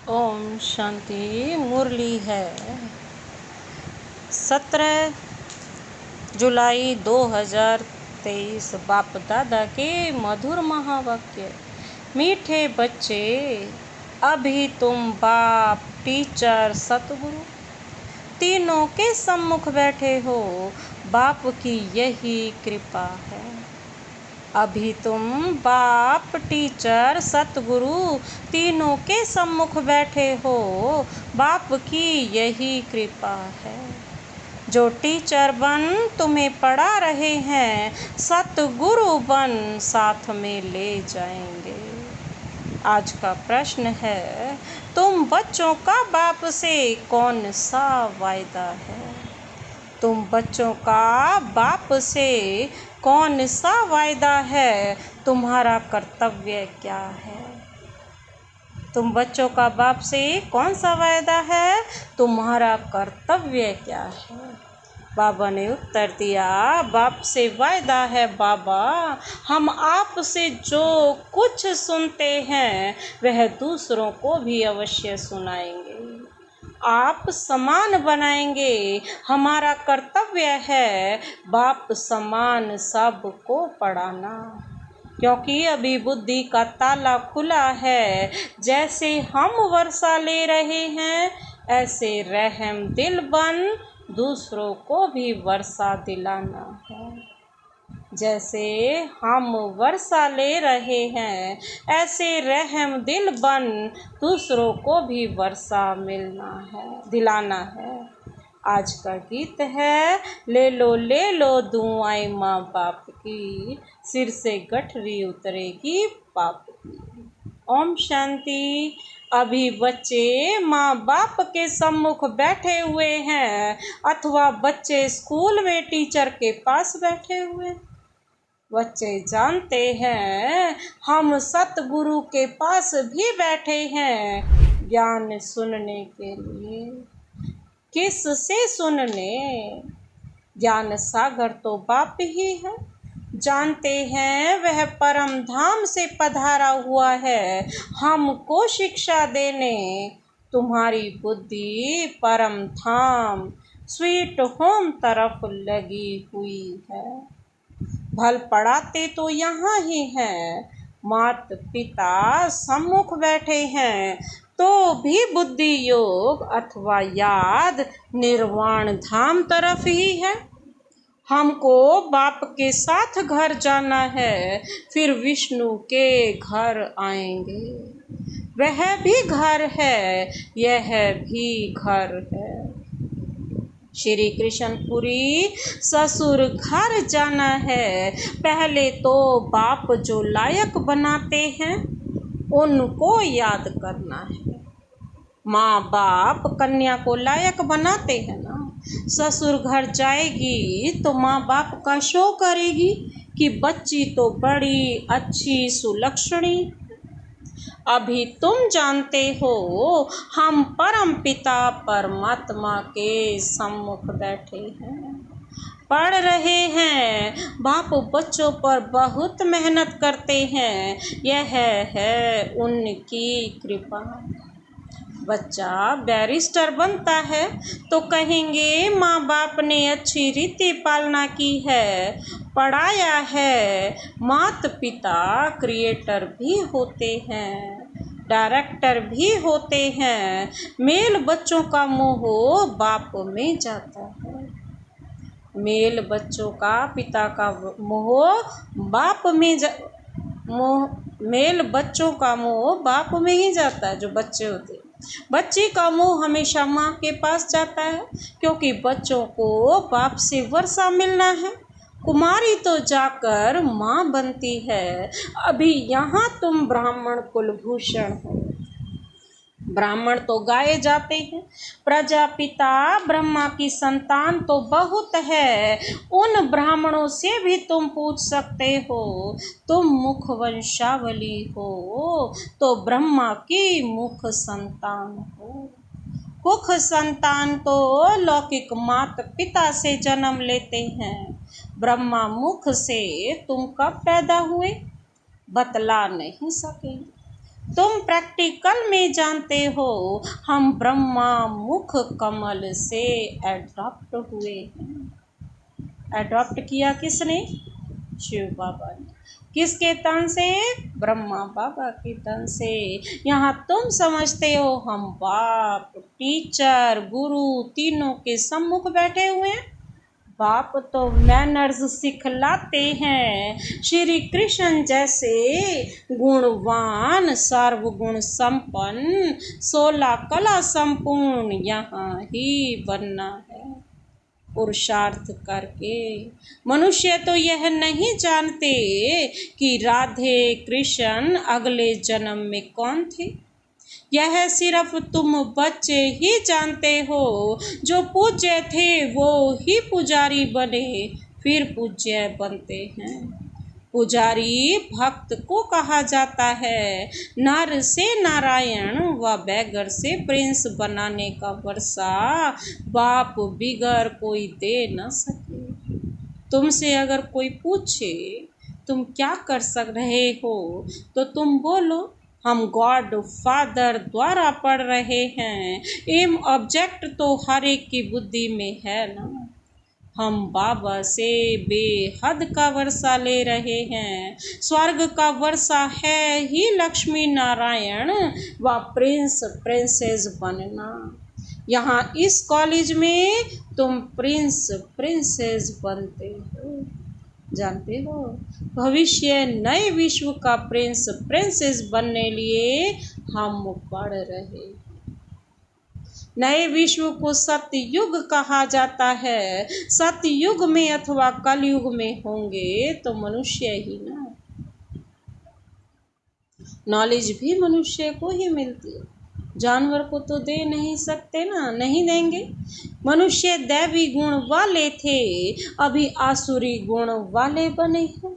ओम शांति। मुरली है 17 जुलाई 2023। बाप दादा के मधुर महावाक्य। मीठे बच्चे, अभी तुम बाप, टीचर, सतगुरु तीनों के सम्मुख बैठे हो। बाप की यही कृपा है। अभी तुम बाप, टीचर, सतगुरु तीनों के सम्मुख बैठे हो। बाप की यही कृपा है। जो टीचर बन तुम्हें पढ़ा रहे हैं, सतगुरु बन साथ में ले जाएंगे। आज का प्रश्न है, तुम बच्चों का बाप से कौन सा वायदा है? तुम बच्चों का बाप से कौन सा वायदा है? तुम्हारा कर्तव्य क्या है? तुम बच्चों का बाप से कौन सा वायदा है? तुम्हारा कर्तव्य क्या है? बाबा ने उत्तर दिया, बाप से वायदा है बाबा, हम आपसे जो कुछ सुनते हैं वह दूसरों को भी अवश्य सुनाएंगे। आप समान बनाएंगे। हमारा कर्तव्य है बाप समान सबको पढ़ाना, क्योंकि अभी बुद्धि का ताला खुला है। जैसे हम वर्षा ले रहे हैं, ऐसे रहम दिल बन दूसरों को भी वर्षा दिलाना है। जैसे हम वर्षा ले रहे हैं, ऐसे रहम दिल बन दूसरों को भी वर्षा दिलाना है। आज का गीत है, ले लो दुआएं माँ बाप की, सिर से गठरी उतरेगी पाप की। ओम शांति। अभी बच्चे माँ बाप के सम्मुख बैठे हुए हैं, अथवा बच्चे स्कूल में टीचर के पास बैठे हुए हैं। बच्चे जानते हैं हम सतगुरु के पास भी बैठे हैं ज्ञान सुनने के लिए। किस से सुनने? ज्ञान सागर तो बाप ही है। जानते हैं वह परम धाम से पधारा हुआ है हमको शिक्षा देने। तुम्हारी बुद्धि परम धाम स्वीट होम तरफ लगी हुई है। भल पढ़ाते तो यहाँ ही हैं, मात पिता सम्मुख बैठे हैं, तो भी बुद्धि योग अथवा याद निर्वाण धाम तरफ ही है। हमको बाप के साथ घर जाना है, फिर विष्णु के घर आएंगे। वह भी घर है, यह भी घर है। श्री कृष्णपुरी ससुर घर जाना है। पहले तो बाप जो लायक बनाते हैं उनको याद करना है। माँ बाप कन्या को लायक बनाते हैं ना। ससुर घर जाएगी तो माँ बाप का शो करेगी कि बच्ची तो बड़ी अच्छी सुलक्षणी। अभी तुम जानते हो हम परम पिता परमात्मा के सम्मुख बैठे हैं, पढ़ रहे हैं। बाप बच्चों पर बहुत मेहनत करते हैं, यह है उनकी कृपा। बच्चा बैरिस्टर बनता है तो कहेंगे माँ बाप ने अच्छी रीति पालना की है, पढ़ाया है। माता पिता क्रिएटर भी होते हैं, डायरेक्टर भी होते हैं। मेल बच्चों का मोह बाप में जाता है। मेल बच्चों का पिता का मोह बाप में मेल बच्चों का मोह बाप में ही जाता है। जो बच्चे होते हैं, बच्चे का मोह हमेशा माँ के पास जाता है, क्योंकि बच्चों को बाप से वर्षा मिलना है। कुमारी तो जाकर माँ बनती है। अभी यहाँ तुम ब्राह्मण कुलभूषण हो। ब्राह्मण तो गाए जाते हैं। प्रजापिता ब्रह्मा की संतान तो बहुत है। उन ब्राह्मणों से भी तुम पूछ सकते हो। तुम मुख वंशावली हो तो ब्रह्मा की मुख संतान हो। कुख संतान तो लौकिक माता पिता से जन्म लेते हैं। ब्रह्मा मुख से तुम कब पैदा हुए बतला नहीं सके। तुम प्रैक्टिकल में जानते हो हम ब्रह्मा मुख कमल से एडॉप्ट हुए हैं। एडॉप्ट किया किसने? शिव बाबा ने। किसके तन से? ब्रह्मा बाबा के तन से। यहाँ तुम समझते हो हम बाप, टीचर, गुरु तीनों के सम्मुख बैठे हुए हैं। बाप तो मैनर्स सिखलाते हैं। श्री कृष्ण जैसे गुणवान, सर्वगुण संपन्न, 16 कला संपूर्ण यहाँ ही बनना है पुरुषार्थ करके। मनुष्य तो यह नहीं जानते कि राधे कृष्ण अगले जन्म में कौन थे। यह सिर्फ तुम बच्चे ही जानते हो। जो पूज्य थे वो ही पुजारी बने, फिर पूज्य बनते हैं। पुजारी भक्त को कहा जाता है। नर से नारायण व बैगर से प्रिंस बनाने का वर्षा बाप बिगर कोई दे न सके। तुमसे अगर कोई पूछे तुम क्या कर सक रहे हो तो तुम बोलो हम गॉड फादर द्वारा पढ़ रहे हैं। एम ऑब्जेक्ट तो हर एक की बुद्धि में है ना। हम बाबा से बेहद का वर्षा ले रहे हैं। स्वर्ग का वर्षा है ही लक्ष्मी नारायण व प्रिंस प्रिंसेस बनना। यहाँ इस कॉलेज में तुम प्रिंस प्रिंसेस बनते हो। जानते हो भविष्य नए विश्व का प्रिंस प्रिंसेस बनने लिए हम पढ़ रहे। नए विश्व को सतयुग कहा जाता है। सतयुग में अथवा कलयुग में होंगे तो मनुष्य ही ना। नॉलेज भी मनुष्य को ही मिलती है, जानवर को तो दे नहीं सकते ना, नहीं देंगे। मनुष्य दैवी गुण वाले थे, अभी आसुरी गुण वाले बने हैं,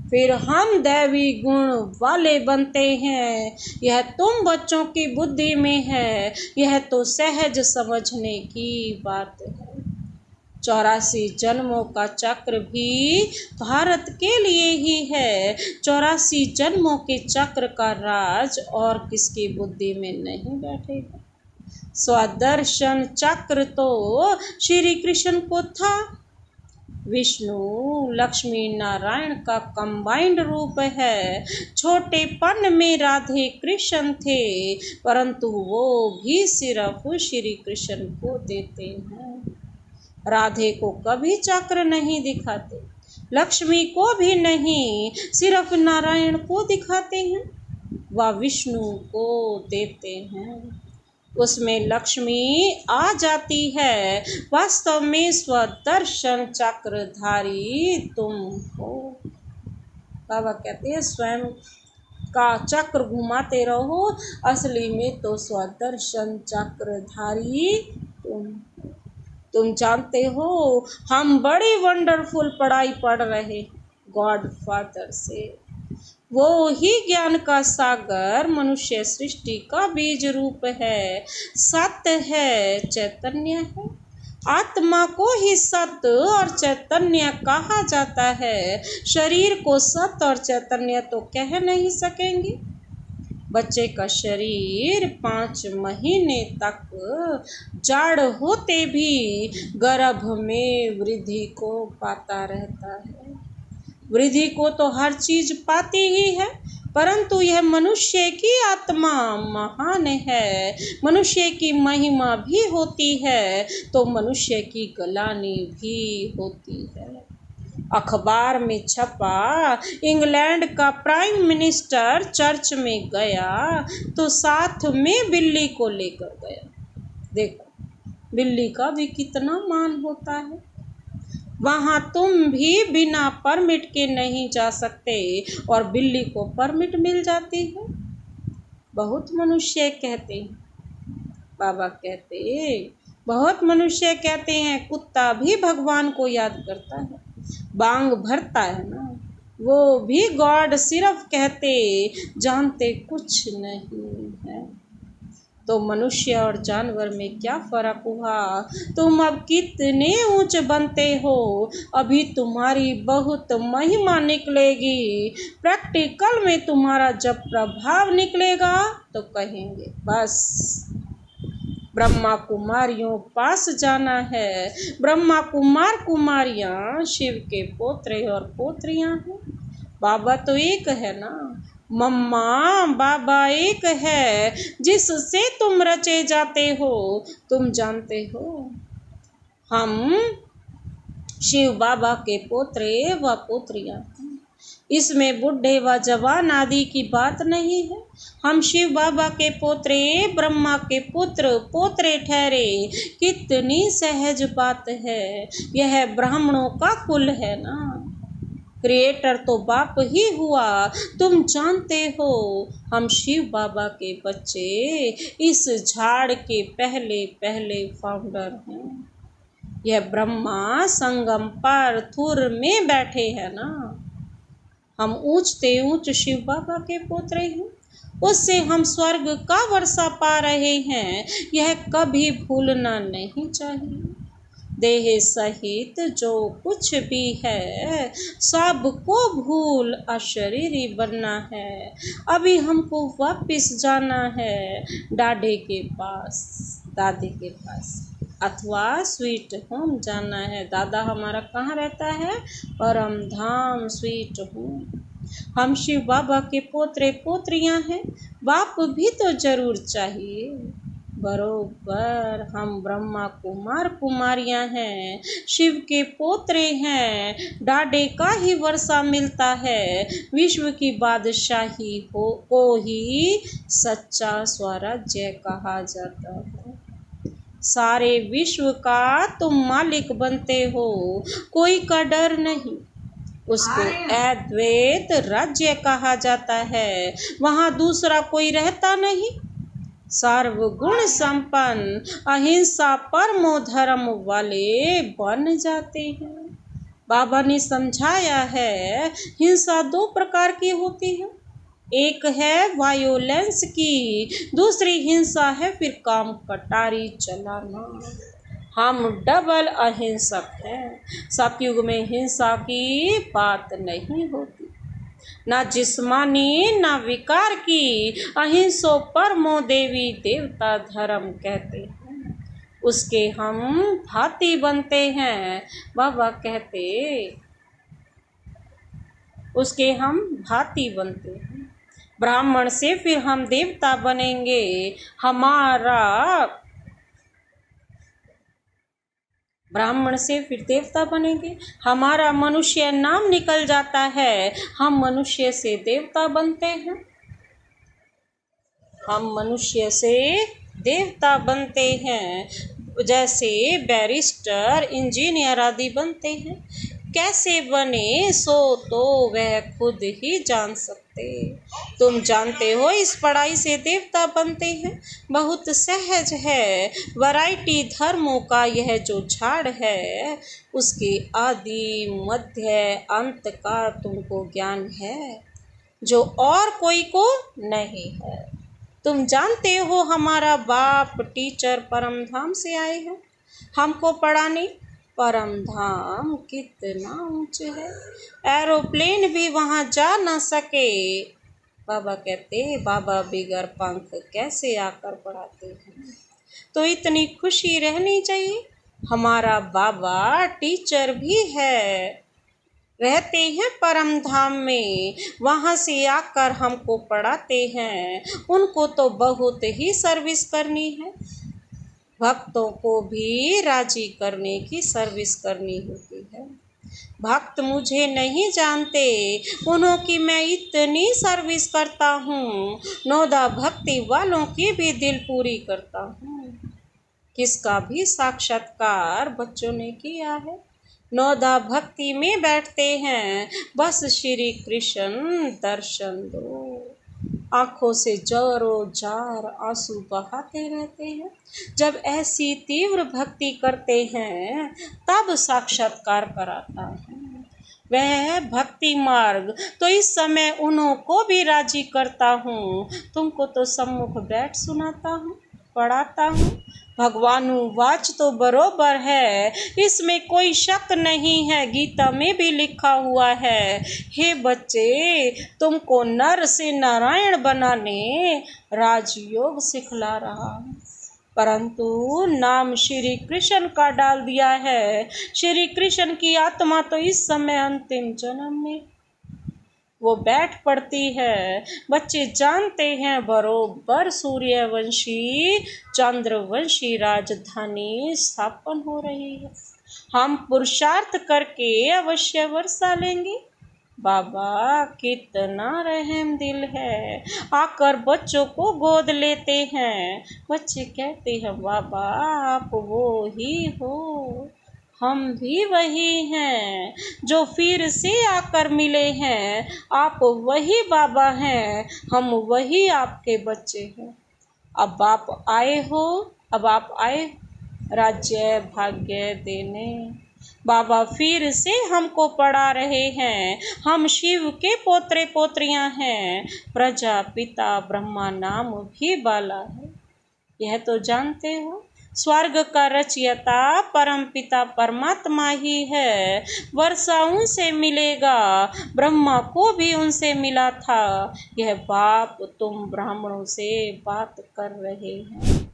फिर हम दैवी गुण वाले बनते हैं। यह तुम बच्चों की बुद्धि में है, यह तो सहज समझने की बात है। 84 जन्मों का चक्र भी भारत के लिए ही है। 84 जन्मों के चक्र का राज और किसकी बुद्धि में नहीं बैठेगा। स्वदर्शन चक्र तो श्री कृष्ण को था। विष्णु लक्ष्मी नारायण का कंबाइंड रूप है। छोटेपन में राधे कृष्ण थे, परंतु वो भी सिर्फ श्री कृष्ण को देते हैं। राधे को कभी चक्र नहीं दिखाते, लक्ष्मी को भी नहीं, सिर्फ नारायण को दिखाते हैं व विष्णु को देते हैं। उसमें लक्ष्मी आ जाती है। वास्तव में स्वदर्शन चक्रधारी तुम हो। बाबा कहते हैं स्वयं का चक्र घुमाते रहो, असली में तो स्वदर्शन चक्रधारी तुम जानते हो हम बड़ी वंडरफुल पढ़ाई पढ़ रहे गॉड फादर से। वो ही ज्ञान का सागर मनुष्य सृष्टि का बीज रूप है। सत्य है, चैतन्य है। आत्मा को ही सत्य और चैतन्य कहा जाता है। शरीर को सत्य और चैतन्य तो कह नहीं सकेंगे। बच्चे का शरीर 5 महीने तक जड़ होते भी गर्भ में वृद्धि को पाता रहता है। वृद्धि को तो हर चीज पाती ही है, परंतु यह मनुष्य की आत्मा महान है। मनुष्य की महिमा भी होती है तो मनुष्य की गलानी भी होती है। अखबार में छपा इंग्लैंड का प्राइम मिनिस्टर चर्च में गया तो साथ में बिल्ली को लेकर गया। देखो बिल्ली का भी कितना मान होता है। वहाँ तुम भी बिना परमिट के नहीं जा सकते और बिल्ली को परमिट मिल जाती है। बहुत मनुष्य कहते हैं, बाबा कहते बहुत मनुष्य कहते हैं कुत्ता भी भगवान को याद करता है, बांग भरता है ना। वो भी गॉड सिर्फ कहते, जानते कुछ नहीं है। तो मनुष्य और जानवर में क्या फर्क हुआ? तुम अब कितने ऊंच बनते हो, अभी तुम्हारी बहुत महिमा निकलेगी। प्रैक्टिकल में तुम्हारा जब प्रभाव निकलेगा तो कहेंगे बस ब्रह्मा कुमारियों पास जाना है। ब्रह्मा कुमार कुमारियां शिव के पोत्रे और पोत्रियां हैं। बाबा तो एक है ना मम्मा, बाबा एक है जिससे तुम रचे जाते हो। तुम जानते हो हम शिव बाबा के पोत्रे व पोत्रियां हैं। इसमें बुढ़े व जवान आदि की बात नहीं है। हम शिव बाबा के पोत्रे, ब्रह्मा के पुत्र पोत्रे ठहरे। कितनी सहज बात है। यह ब्राह्मणों का कुल है ना। क्रिएटर तो बाप ही हुआ। तुम जानते हो हम शिव बाबा के बच्चे इस झाड़ के पहले पहले फाउंडर हैं। यह ब्रह्मा संगम पर थुर में बैठे हैं ना। हम ऊंचते ऊंच शिव बाबा के पोत्रे हैं। उससे हम स्वर्ग का वर्षा पा रहे हैं। यह कभी भूलना नहीं चाहिए। देह सहित जो कुछ भी है सबको भूल अशरीरी बनना है। अभी हमको वापस जाना है दादी के पास, दादी के पास, अथवा स्वीट होम जाना है। दादा हमारा कहाँ रहता है? परम धाम स्वीट होम। हम शिव बाबा के पोत्रे पोत्रियां हैं। बाप भी तो जरूर चाहिए। बरोबर हम ब्रह्मा कुमार कुमारियां हैं, शिव के पोत्रे हैं। डाडे का ही वर्षा मिलता है। विश्व की बादशाही को ही सच्चा स्वराज्य कहा जाता है। सारे विश्व का तुम मालिक बनते हो। कोई का डर नहीं। उसको अद्वैत राज्य कहा जाता है। वहाँ दूसरा कोई रहता नहीं। सर्वगुण संपन्न अहिंसा परमो धर्म वाले बन जाते हैं। बाबा ने समझाया है हिंसा दो प्रकार की होती है। एक है वायोलेंस की, दूसरी हिंसा है फिर काम कटारी चलाना। हम डबल अहिंसक हैं। सतयुग में हिंसा की बात नहीं होती, ना जिस्मानी ना विकार की। अहिंसो परमो देवी देवता धर्म कहते हैं। उसके हम भांति बनते हैं। बाबा कहते उसके हम भांति बनते हैं। ब्राह्मण से फिर हम देवता बनेंगे। ब्राह्मण से फिर देवता बनेंगे। हमारा मनुष्य नाम निकल जाता है। हम मनुष्य से देवता बनते हैं। हम मनुष्य से देवता बनते हैं। जैसे बैरिस्टर, इंजीनियर आदि बनते हैं। कैसे बने सो तो वह खुद ही जान सकते। तुम जानते हो इस पढ़ाई से देवता बनते हैं। बहुत सहज है। वैरायटी धर्मों का यह जो झाड़ है उसके आदि मध्य अंत का तुमको ज्ञान है जो और कोई को नहीं है। तुम जानते हो हमारा बाप टीचर परम धाम से आए हैं हमको पढ़ाने। परम धाम कितना ऊंचे है, एरोप्लेन भी वहां जा ना सके। बाबा कहते बाबा बिगर पंख कैसे आकर पढ़ाते हैं। तो इतनी खुशी रहनी चाहिए। हमारा बाबा टीचर भी है, रहते हैं परम धाम में, वहाँ से आकर हमको पढ़ाते हैं। उनको तो बहुत ही सर्विस करनी है। भक्तों को भी राजी करने की सर्विस करनी होती है। भक्त मुझे नहीं जानते, उन्हों की मैं इतनी सर्विस करता हूँ। नौदा भक्ति वालों की भी दिल पूरी करता हूँ। किसका भी साक्षात्कार बच्चों ने किया है। नौदा भक्ति में बैठते हैं, बस श्री कृष्ण दर्शन दो। आँखों से जोरो जार आंसू बहाते रहते हैं। जब ऐसी तीव्र भक्ति करते हैं तब साक्षात्कार कराता है। वह है भक्ति मार्ग। तो इस समय उन्हों को भी राजी करता हूँ। तुमको तो सम्मुख बैठ सुनाता हूँ। पढ़ाता हूँ। भगवानुवाच तो बरोबर है, इसमें कोई शक नहीं है, गीता में भी लिखा हुआ है। हे बच्चे, तुमको नर से नारायण बनाने राजयोग सिखला रहा हूँ, परंतु नाम श्री कृष्ण का डाल दिया है। श्री कृष्ण की आत्मा तो इस समय अंतिम जन्म में वो बैठ पड़ती है। बच्चे जानते हैं बरोबर सूर्यवंशी चंद्रवंशी राजधानी स्थापन हो रही है। हम पुरुषार्थ करके अवश्य वर्षा लेंगे। बाबा कितना रहम दिल है, आकर बच्चों को गोद लेते हैं। बच्चे कहते हैं बाबा आप वो ही हो, हम भी वही हैं जो फिर से आकर मिले हैं। आप वही बाबा हैं, हम वही आपके बच्चे हैं। अब आप आए राज्य भाग्य देने। बाबा फिर से हमको पढ़ा रहे हैं, हम शिव के पोत्रे पोत्रियां हैं। प्रजापिता ब्रह्मा नाम भी बाला है, यह तो जानते हो। स्वर्ग का रचयिता परम पिता परमात्मा ही है। वर्षा उनसे मिलेगा, ब्रह्मा को भी उनसे मिला था। यह बाप तुम ब्राह्मणों से बात कर रहे हैं,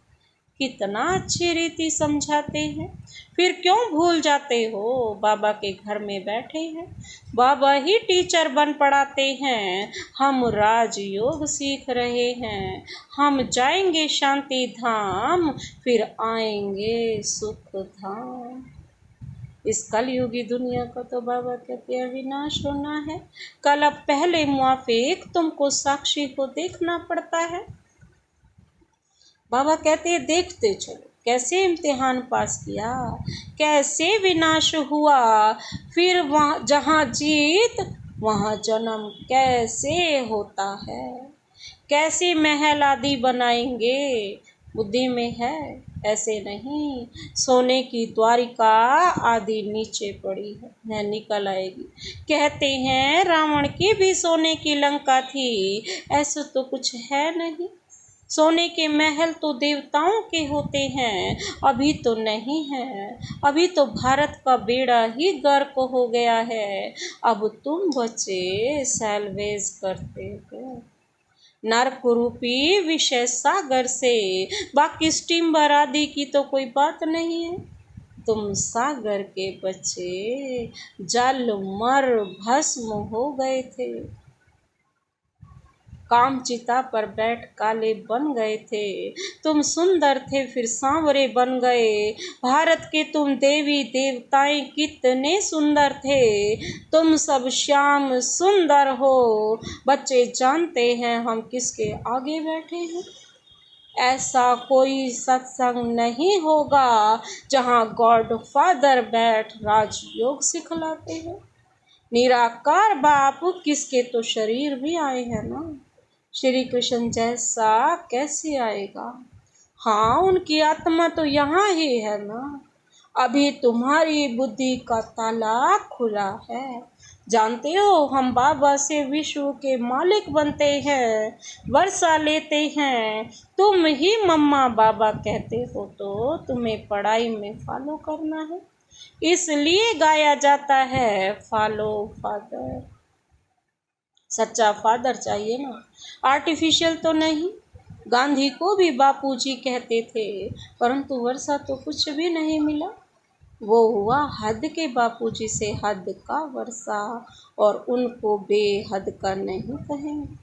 कितना अच्छी रीति समझाते हैं, फिर क्यों भूल जाते हो। बाबा के घर में बैठे हैं, बाबा ही टीचर बन पढ़ाते हैं। हम राजयोग सीख रहे हैं। हम जाएंगे शांति धाम, फिर आएंगे सुख धाम। इस कलयुगी दुनिया का तो बाबा कहते हैं विनाश होना है। कल अब पहले मुआफिक तुमको साक्षी को देखना पड़ता है। बाबा कहते हैं देखते चलो कैसे इम्तिहान पास किया, कैसे विनाश हुआ, फिर वहाँ जहाँ जीत वहाँ जन्म कैसे होता है, कैसे महल आदि बनाएंगे। बुद्धि में है, ऐसे नहीं। सोने की द्वारिका आदि नीचे पड़ी है, न निकल आएगी। कहते हैं रावण की भी सोने की लंका थी, ऐसा तो कुछ है नहीं। सोने के महल तो देवताओं के होते हैं, अभी तो नहीं है। अभी तो भारत का बेड़ा ही गर्क हो गया है। अब तुम बच्चे सैलवेज करते हो नरक रूपी विषय सागर से, बाकी स्टीमर आदि की तो कोई बात नहीं है। तुम सागर के बच्चे जल मर भस्म हो गए थे, काम चिता पर बैठ काले बन गए थे। तुम सुंदर थे फिर सांवरे बन गए। भारत के तुम देवी देवताएं कितने सुंदर थे, तुम सब श्याम सुंदर हो। बच्चे जानते हैं हम किसके आगे बैठे हैं। ऐसा कोई सत्संग नहीं होगा जहाँ गॉड फादर बैठ राजयोग सिखलाते हैं। निराकार बाप किसके तो शरीर भी आए हैं ना, श्री कृष्ण जैसा कैसे आएगा। हाँ उनकी आत्मा तो यहाँ ही है ना। अभी तुम्हारी बुद्धि का ताला खुला है। जानते हो हम बाबा से विश्व के मालिक बनते हैं, वर्षा लेते हैं। तुम ही मम्मा बाबा कहते हो तो तुम्हें पढ़ाई में फॉलो करना है, इसलिए गाया जाता है फॉलो फादर। सच्चा फादर चाहिए ना, आर्टिफिशियल तो नहीं। गांधी को भी बापूजी कहते थे, परंतु वर्षा तो कुछ भी नहीं मिला। वो हुआ हद के बापूजी से हद का वर्षा, और उनको बेहद का नहीं कहेंगे।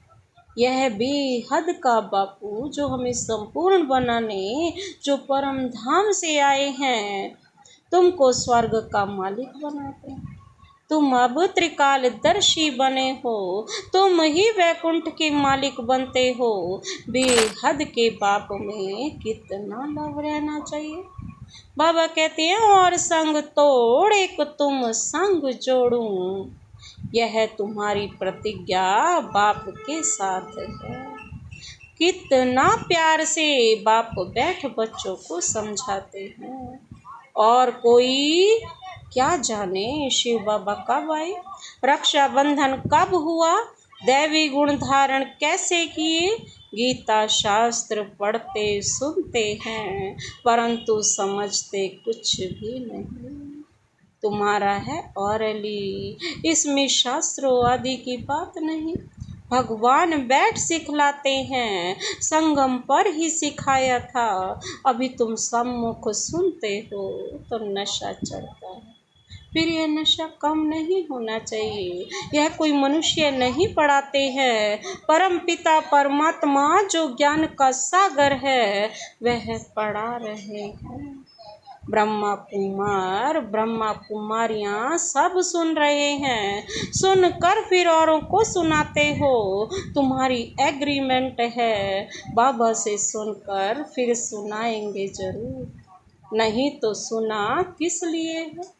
यह बेहद का बापू जो हमें संपूर्ण बनाने, जो परम धाम से आए हैं, तुमको स्वर्ग का मालिक बनाते हैं। तुम अब त्रिकालदर्शी बने हो, तुम ही वैकुंठ के मालिक बनते हो। बेहद के बाप में कितना लव रहना चाहिए। बाबा कहते हैं और संग तोड़ एक तुम संग जोड़ूं, यह तुम्हारी प्रतिज्ञा बाप के साथ है। कितना प्यार से बाप बैठ बच्चों को समझाते हैं। और कोई क्या जाने शिव बाबा कब आए, रक्षाबंधन कब हुआ, दैवी गुण धारण कैसे किए? गीता शास्त्र पढ़ते सुनते हैं परंतु समझते कुछ भी नहीं। तुम्हारा है औरली, इसमें शास्त्रों आदि की बात नहीं। भगवान बैठ सिखलाते हैं, संगम पर ही सिखाया था। अभी तुम सम्मुख सुनते हो तो नशा चढ़ता है। फिर यह नशा कम नहीं होना चाहिए। यह कोई मनुष्य नहीं पढ़ाते हैं, परम पिता परमात्मा जो ज्ञान का सागर है वह पढ़ा रहे हैं। ब्रह्मा कुमारियां सब सुन रहे हैं, सुनकर फिर औरों को सुनाते हो। तुम्हारी एग्रीमेंट है, बाबा से सुनकर फिर सुनाएंगे जरूर, नहीं तो सुना किस लिए है।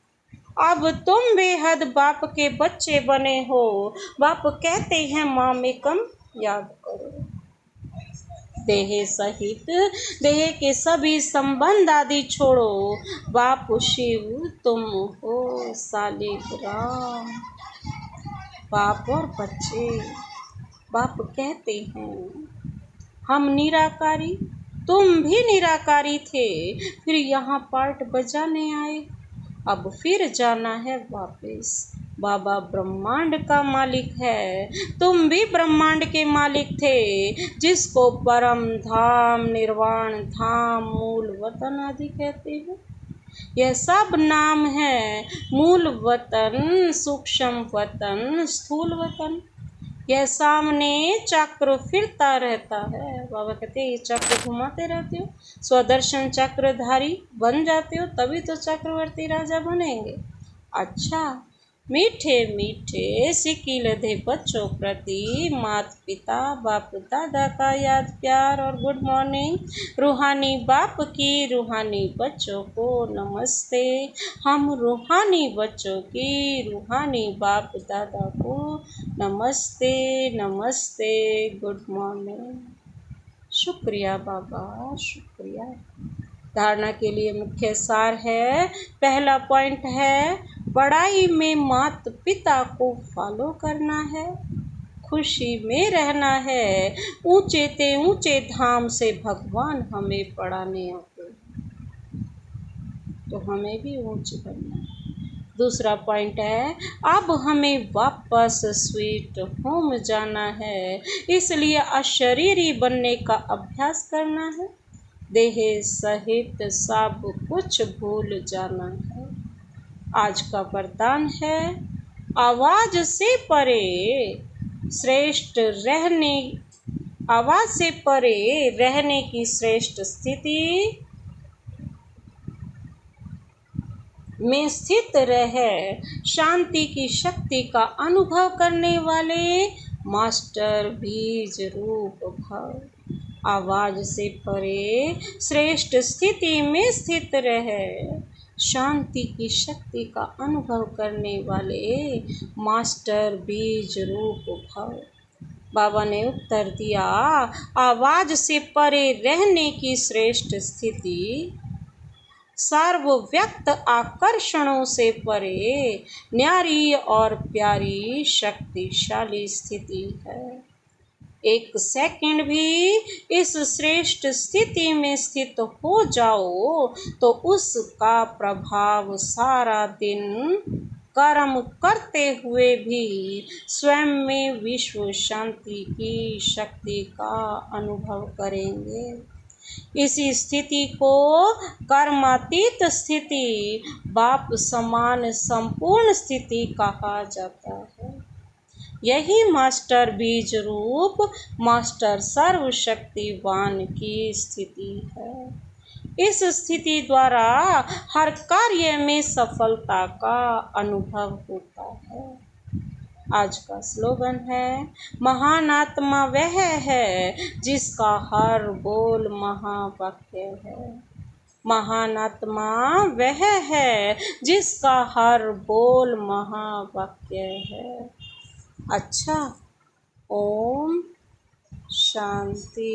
अब तुम बेहद बाप के बच्चे बने हो। बाप कहते हैं मामेकम याद करो। देह सहित देह के सभी संबंध आदि छोड़ो। बाप शिव तुम हो शालिग्राम। बाप और बच्चे, बाप कहते हैं हम निराकारी, तुम भी निराकारी थे, फिर यहाँ पार्ट बजाने आए, अब फिर जाना है वापस। बाबा ब्रह्मांड का मालिक है, तुम भी ब्रह्मांड के मालिक थे, जिसको परम धाम, निर्वाण धाम, मूल वतन आदि कहते हैं। यह सब नाम है, मूल वतन, सूक्ष्म वतन, स्थूल वतन। यह सामने चक्र फिरता रहता है। बाबा कहते हैं ये चक्र घुमाते रहते हो, स्वदर्शन चक्रधारी बन जाते हो, तभी तो चक्रवर्ती राजा बनेंगे। अच्छा, मीठे मीठे सिकिल दे बच्चों प्रति माता पिता बाप दादा का याद प्यार और गुड मॉर्निंग। रूहानी बाप की रूहानी बच्चों को नमस्ते। हम रूहानी बच्चों की रूहानी बाप दादा को नमस्ते नमस्ते, गुड मॉर्निंग। शुक्रिया बाबा, शुक्रिया। धारणा के लिए मुख्य सार है, पहला पॉइंट है पढ़ाई में माता पिता को फॉलो करना है, खुशी में रहना है। ऊंचे ते ऊंचे धाम से भगवान हमें पढ़ाने आते हैं, तो हमें भी ऊंचे बनना है। दूसरा पॉइंट है अब हमें वापस स्वीट होम जाना है, इसलिए अशरीरी बनने का अभ्यास करना है। देह सहित सब कुछ भूल जाना है। आज का वरदान है आवाज से परे श्रेष्ठ रहने, आवाज से परे रहने की श्रेष्ठ स्थिति में स्थित रहे शांति की शक्ति का अनुभव करने वाले मास्टर बीज रूप भव। आवाज से परे श्रेष्ठ स्थिति में स्थित रहे शांति की शक्ति का अनुभव करने वाले मास्टर बीज रूप भव। बाबा ने उत्तर दिया, आवाज से परे रहने की श्रेष्ठ स्थिति सर्वव्यक्त आकर्षणों से परे न्यारी और प्यारी शक्तिशाली स्थिति है। एक सेकंड भी इस श्रेष्ठ स्थिति में स्थित हो जाओ तो उसका प्रभाव सारा दिन कर्म करते हुए भी स्वयं में विश्व शांति की शक्ति का अनुभव करेंगे। इसी स्थिति को कर्मातीत स्थिति, बाप समान संपूर्ण स्थिति कहा जाता है। यही मास्टर बीज रूप मास्टर सर्वशक्तिवान की स्थिति है। इस स्थिति द्वारा हर कार्य में सफलता का अनुभव होता है। आज का स्लोगन है, महान आत्मा वह है जिसका हर बोल महावाक्य है। महान आत्मा वह है जिसका हर बोल महावाक्य है। अच्छा, ओम शांति।